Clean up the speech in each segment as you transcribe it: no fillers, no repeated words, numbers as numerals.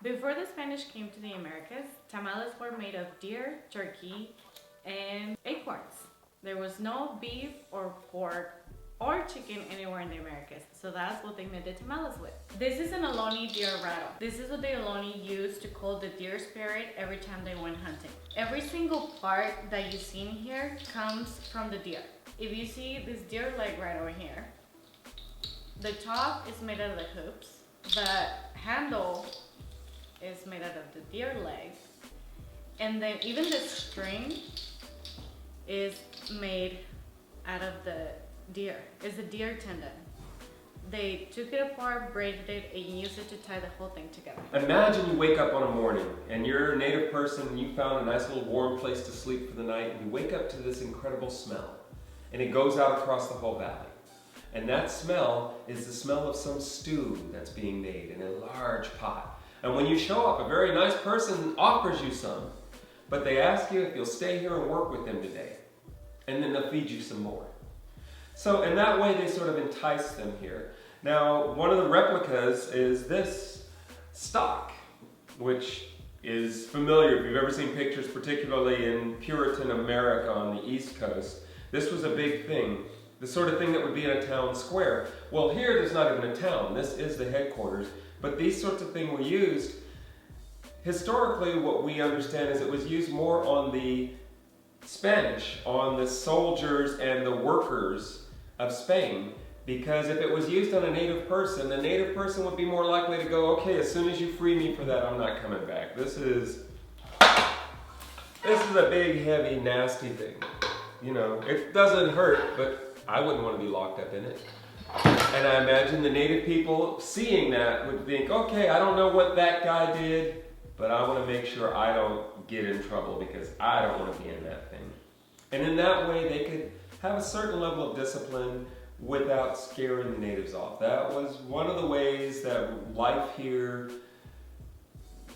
Before the Spanish came to the Americas, tamales were made of deer, turkey, and acorns. There was no beef or pork or chicken anywhere in the Americas, so that's what they made the tamales with. This is an Ohlone deer rattle. This is what the Ohlone used to call the deer spirit every time they went hunting. Every single part that you see in here comes from the deer. If you see this deer leg right over here, the top is made out of the hoops, the handle is made out of the deer leg, and then even the string is made out of the deer. It's a deer tendon. They took it apart, braided it, and used it to tie the whole thing together. Imagine you wake up on a morning and you're a native person and you found a nice little warm place to sleep for the night, and you wake up to this incredible smell, and it goes out across the whole valley. And that smell is the smell of some stew that's being made in a large pot. And when you show up, a very nice person offers you some, but they ask you if you'll stay here and work with them today. And then they'll feed you some more. So in that way, they sort of entice them here. Now, one of the replicas is this stock, which is familiar if you've ever seen pictures, particularly in Puritan America on the East Coast. This was a big thing. The sort of thing that would be in a town square. Well, here there's not even a town. This is the headquarters. But these sorts of things were used. Historically, what we understand is it was used more on the Spanish, on the soldiers and the workers of Spain. Because if it was used on a native person, the native person would be more likely to go, okay, as soon as you free me for that, I'm not coming back. This is a big, heavy, nasty thing. You know, it doesn't hurt, but I wouldn't want to be locked up in it. And I imagine the native people seeing that would think, okay, I don't know what that guy did, but I want to make sure I don't get in trouble because I don't want to be in that thing. And in that way, they could have a certain level of discipline without scaring the natives off. That was one of the ways that life here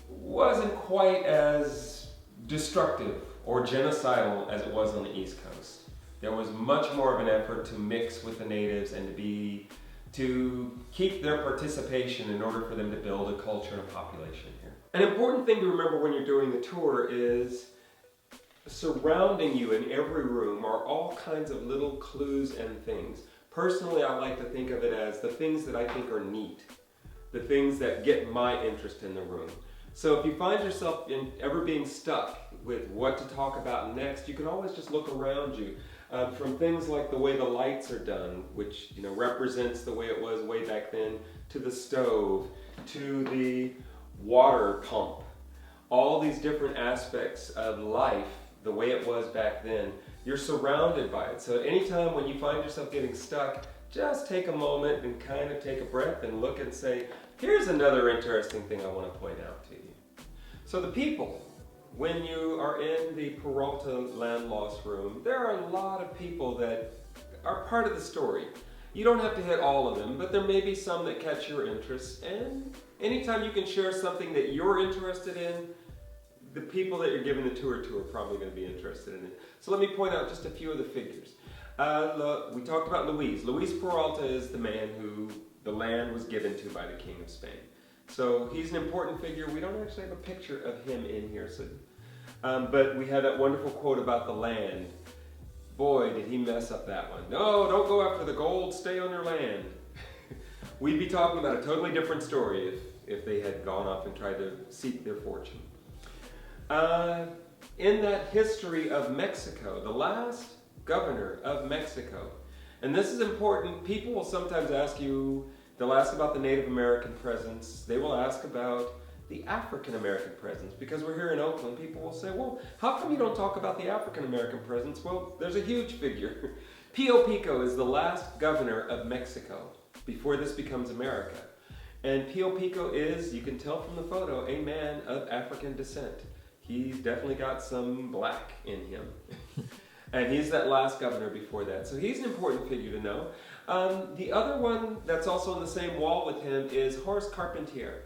wasn't quite as destructive or genocidal as it was on the East Coast. There was much more of an effort to mix with the natives and to keep their participation in order for them to build a culture and a population here. An important thing to remember when you're doing the tour is surrounding you in every room are all kinds of little clues and things. Personally, I like to think of it as the things that I think are neat, the things that get my interest in the room. So if you find yourself ever being stuck with what to talk about next, you can always just look around you. From things like the way the lights are done, which represents the way it was way back then, to the stove, to the water pump. All these different aspects of life, the way it was back then, you're surrounded by it. So anytime when you find yourself getting stuck, just take a moment and kind of take a breath and look and say, here's another interesting thing I want to point out to you. So the people, when you are in the Peralta land loss room, there are a lot of people that are part of the story. You don't have to hit all of them, but there may be some that catch your interest. And anytime you can share something that you're interested in, the people that you're giving the tour to are probably going to be interested in it. So let me point out just a few of the figures. We talked about Luis. Luis Peralta is the man who the land was given to by the King of Spain. So he's an important figure. We don't actually have a picture of him in here, but we have that wonderful quote about the land. Boy, did he mess up that one. No, don't go after the gold, stay on your land. We'd be talking about a totally different story if they had gone off and tried to seek their fortune. In that history of Mexico, the last governor of Mexico, and this is important, people will sometimes ask you, they'll ask about the Native American presence, they will ask about the African American presence, because we're here in Oakland. People will say, well, how come you don't talk about the African American presence? Well, there's a huge figure. Pio Pico is the last governor of Mexico before this becomes America. And Pio Pico is, you can tell from the photo, a man of African descent. He's definitely got some black in him. And he's that last governor before that. So he's an important figure to know. The other one that's also on the same wall with him is Horace Carpentier.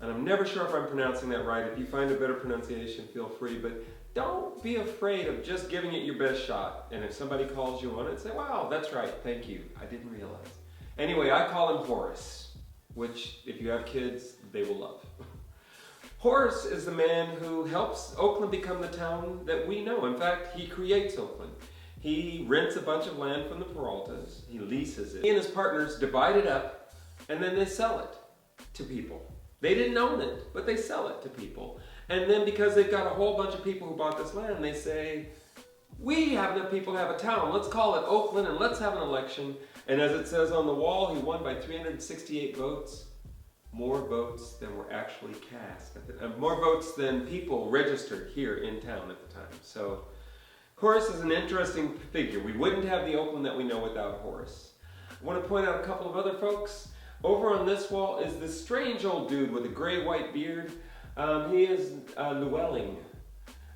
And I'm never sure if I'm pronouncing that right. If you find a better pronunciation, feel free. But don't be afraid of just giving it your best shot. And if somebody calls you on it, say, wow, that's right, thank you. I didn't realize. Anyway, I call him Horace, which if you have kids, they will love. Horace is the man who helps Oakland become the town that we know. In fact, he creates Oakland. He rents a bunch of land from the Peraltas. He leases it. He and his partners divide it up, and then they sell it to people. They didn't own it, but they sell it to people. And then because they've got a whole bunch of people who bought this land, they say, we have enough people to have a town. Let's call it Oakland and let's have an election. And as it says on the wall, he won by 368 votes. More votes than were actually cast. More votes than people registered here in town at the time. So Horace is an interesting figure. We wouldn't have the Oakland that we know without Horace. I want to point out a couple of other folks. Over on this wall is this strange old dude with a gray-white beard. He is Llewellyn.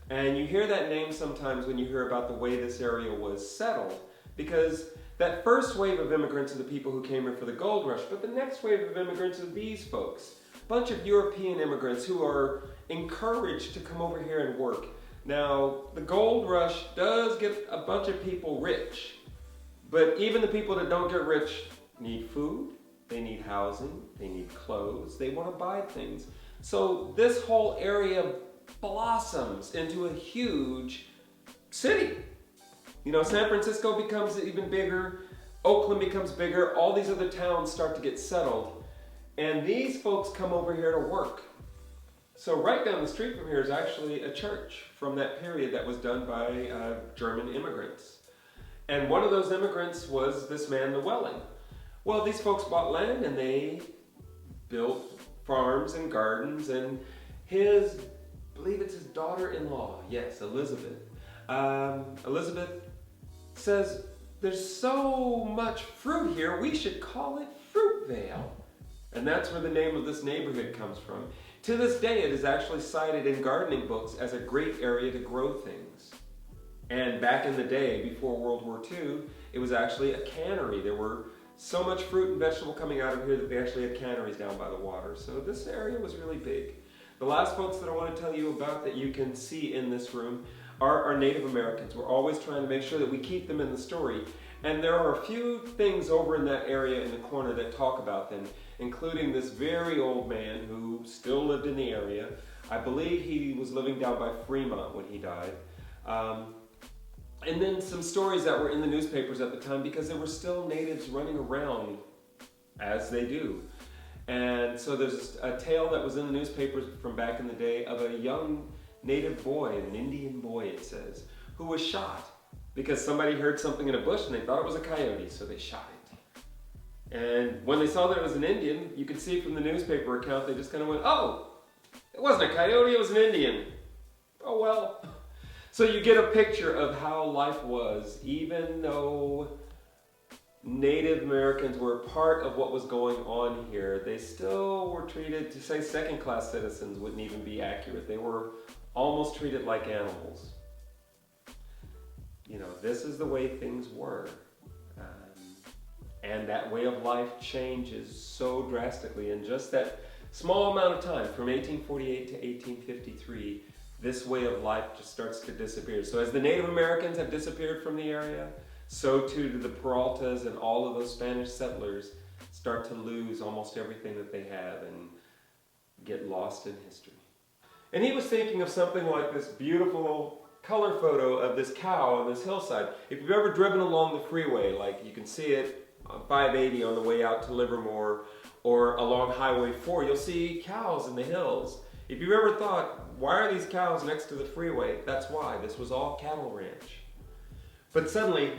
And you hear that name sometimes when you hear about the way this area was settled, because that first wave of immigrants are the people who came here for the gold rush, but the next wave of immigrants are these folks. A bunch of European immigrants who are encouraged to come over here and work. Now, the gold rush does get a bunch of people rich, but even the people that don't get rich need food, they need housing, they need clothes, they want to buy things. So this whole area blossoms into a huge city. You know, San Francisco becomes even bigger, Oakland becomes bigger, all these other towns start to get settled, and these folks come over here to work. So right down the street from here is actually a church from that period that was done by German immigrants. And one of those immigrants was this man Llewellyn. Well, these folks bought land and they built farms and gardens, and his, I believe it's his daughter-in-law, yes, Elizabeth. Elizabeth says, there's so much fruit here, we should call it Fruitvale. And that's where the name of this neighborhood comes from. To this day, it is actually cited in gardening books as a great area to grow things. And back in the day, before World War II, it was actually a cannery. There were so much fruit and vegetable coming out of here that they actually had canneries down by the water. So this area was really big. The last folks that I want to tell you about that you can see in this room are our Native Americans. We're always trying to make sure that we keep them in the story. And there are a few things over in that area in the corner that talk about them, including this very old man who still lived in the area. I believe he was living down by Fremont when he died. And then some stories that were in the newspapers at the time, because there were still natives running around as they do. And so there's a tale that was in the newspapers from back in the day of a young native boy, an Indian boy it says, who was shot because somebody heard something in a bush and they thought it was a coyote, so they shot it. And when they saw that it was an Indian, you could see from the newspaper account, they just kind of went, oh, it wasn't a coyote, it was an Indian. Oh well. So you get a picture of how life was, even though Native Americans were part of what was going on here. They still were treated, to say second-class citizens wouldn't even be accurate. They were almost treated like animals. You know, this is the way things were. And that way of life changes so drastically in just that small amount of time, from 1848 to 1853, this way of life just starts to disappear. So as the Native Americans have disappeared from the area, so too do the Peraltas and all of those Spanish settlers start to lose almost everything that they have and get lost in history. And he was thinking of something like this beautiful color photo of this cow on this hillside. If you've ever driven along the freeway, like you can see it on 580 on the way out to Livermore or along Highway 4, you'll see cows in the hills. If you've ever thought, why are these cows next to the freeway? That's why. This was all cattle ranch. But suddenly,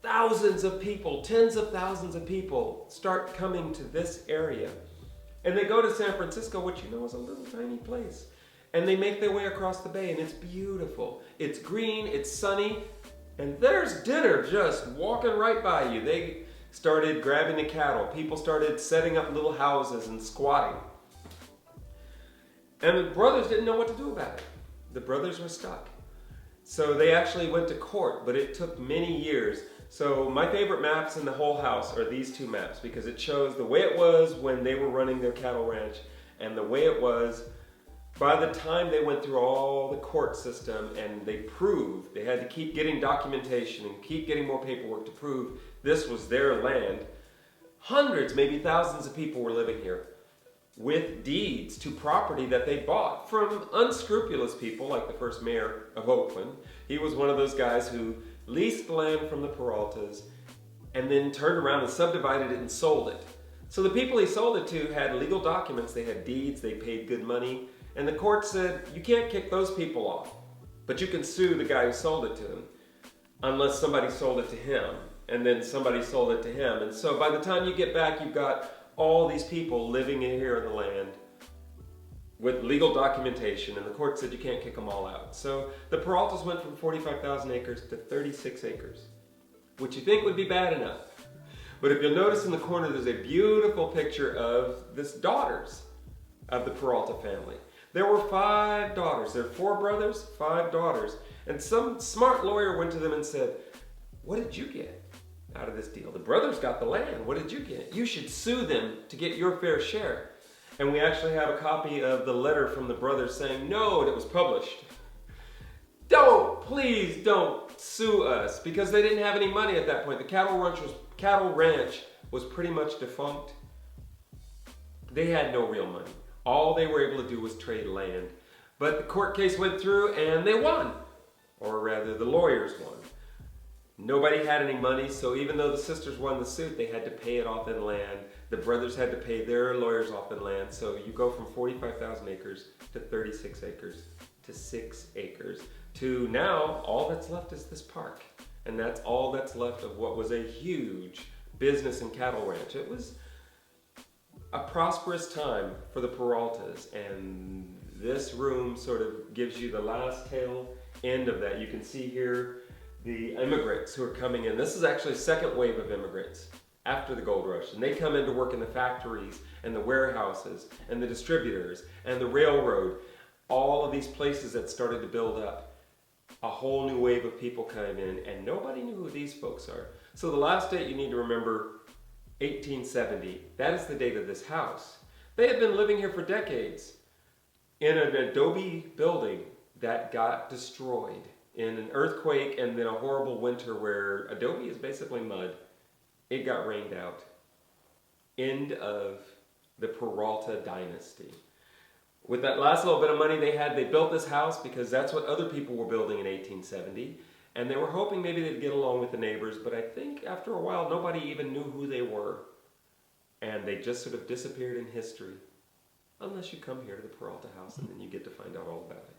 thousands of people, tens of thousands of people start coming to this area. And they go to San Francisco, which you know is a little tiny place. And they make their way across the bay, and it's beautiful. It's green, it's sunny, and there's dinner just walking right by you. They started grabbing the cattle. People started setting up little houses and squatting. And the brothers didn't know what to do about it. The brothers were stuck. So they actually went to court, but it took many years. So my favorite maps in the whole house are these two maps, because it shows the way it was when they were running their cattle ranch and the way it was by the time they went through all the court system and they proved, they had to keep getting documentation and keep getting more paperwork to prove this was their land. Hundreds, maybe thousands of people were living here. with deeds to property that they bought from unscrupulous people like the first mayor of Oakland. He was one of those guys who leased land from the Peraltas and then turned around and subdivided it and sold it. So the people he sold it to had legal documents, they had deeds, they paid good money, and the court said, you can't kick those people off, but you can sue the guy who sold it to them, unless somebody sold it to him, and then somebody sold it to him. And so by the time you get back, you've got all these people living in here in the land with legal documentation, and the court said you can't kick them all out. So the Peraltas went from 45,000 acres to 36 acres, which you think would be bad enough. But if you'll notice in the corner, there's a beautiful picture of the daughters of the Peralta family. There were 5 daughters. There are 4 brothers, 5 daughters. And some smart lawyer went to them and said, what did you get out of this deal? The brothers got the land. What did you get? You should sue them to get your fair share. And we actually have a copy of the letter from the brothers saying, no, it was published. Please don't sue us, because they didn't have any money at that point. The cattle ranch was pretty much defunct. They had no real money. All they were able to do was trade land. But the court case went through and they won. Or rather, the lawyers won. Nobody had any money, so even though the sisters won the suit, they had to pay it off in land. The brothers had to pay their lawyers off in land. So you go from 45,000 acres to 36 acres to 6 acres to now all that's left is this park. And that's all that's left of what was a huge business and cattle ranch. It was a prosperous time for the Peraltas, and this room sort of gives you the last tail end of that. You can see here the immigrants who are coming in. This is actually a second wave of immigrants after the gold rush, and they come in to work in the factories and the warehouses and the distributors and the railroad, all of these places that started to build up. A whole new wave of people came in, and nobody knew who these folks are. So the last date you need to remember, 1870. That is the date of this house. They had been living here for decades in an adobe building that got destroyed in an earthquake and then a horrible winter where adobe is basically mud. It got rained out. End of the Peralta dynasty. With that last little bit of money they had, they built this house because that's what other people were building in 1870. And they were hoping maybe they'd get along with the neighbors, but I think after a while nobody even knew who they were. And they just sort of disappeared in history. Unless you come here to the Peralta house and then you get to find out all about it.